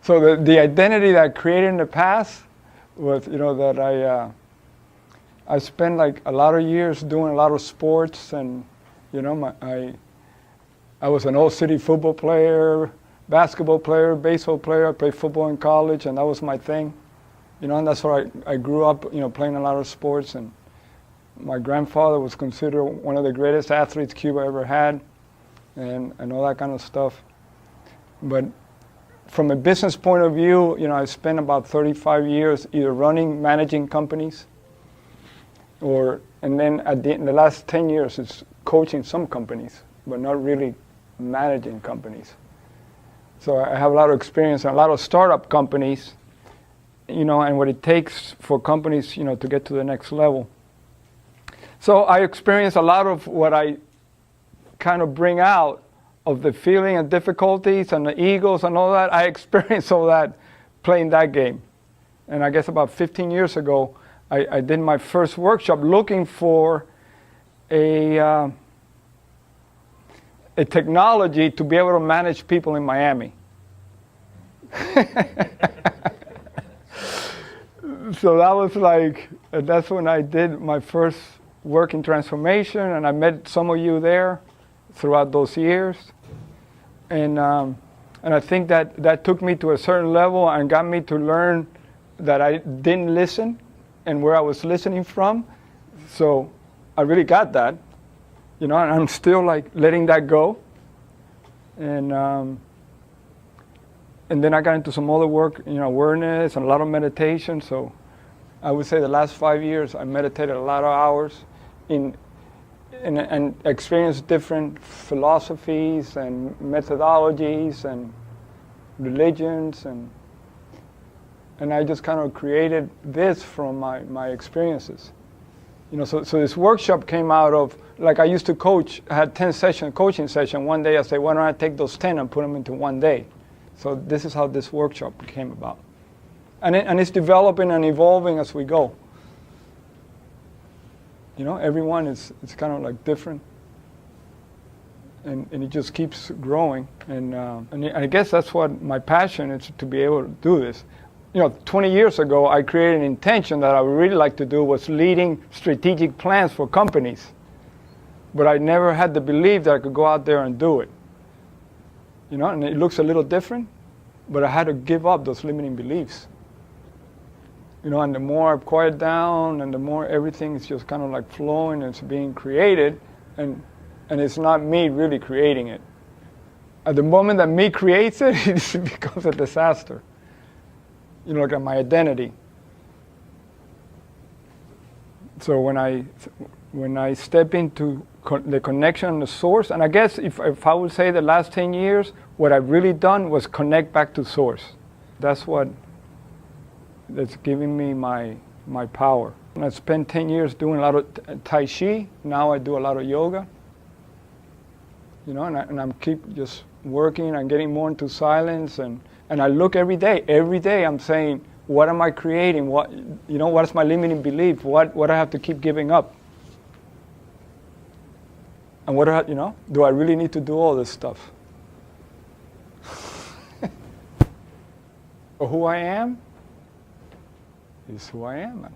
So the identity that I created in the past was, that I spent like a lot of years doing a lot of sports, and I was an old city football player, basketball player, baseball player. I played football in college, and that was my thing. And that's where I grew up, playing a lot of sports. And my grandfather was considered one of the greatest athletes Cuba ever had, and all that kind of stuff. But from a business point of view, I spent about 35 years either managing companies, and then in the last 10 years, it's coaching some companies, but not really managing companies. So I have a lot of experience in a lot of startup companies, and what it takes for companies, to get to the next level. So I experience a lot of what I kind of bring out of the feeling and difficulties and the egos and all that. I experienced all that playing that game. And I guess about 15 years ago, I did my first workshop looking for a technology to be able to manage people in Miami. So that was that's when I did my first work in transformation, and I met some of you there throughout those years. And I think that took me to a certain level and got me to learn that I didn't listen and where I was listening from. So I really got that, and I'm still letting that go. And then I got into some other work, awareness and a lot of meditation. So I would say the last 5 years I meditated a lot of hours and experienced different philosophies and methodologies and religions, and I just kind of created this from my experiences. So this workshop came out of, I used to coach. I had 10 coaching session. One day I said, why don't I take those 10 and put them into one day? So this is how this workshop came about. And it's developing and evolving as we go. Everyone is kind of different. And it just keeps growing. And I guess that's what my passion is, to be able to do this. 20 years ago, I created an intention that I would really like to do was leading strategic plans for companies. But I never had the belief that I could go out there and do it. And it looks a little different, but I had to give up those limiting beliefs. And the more I've quieted down, and the more everything is just kind of flowing, and it's being created, and it's not me really creating it. At the moment that me creates it, it becomes a disaster. My identity. So when I step into the connection, the source, and I guess if I would say the last 10 years, what I've really done was connect back to source. That's giving me my power. And I spent 10 years doing a lot of Tai Chi. Now I do a lot of yoga. And I'm keep just working and getting more into silence, and I look every day. Every day I'm saying, what am I creating? What's my limiting belief? What I have to keep giving up? And do I really need to do all this stuff? Or who I am is who I am.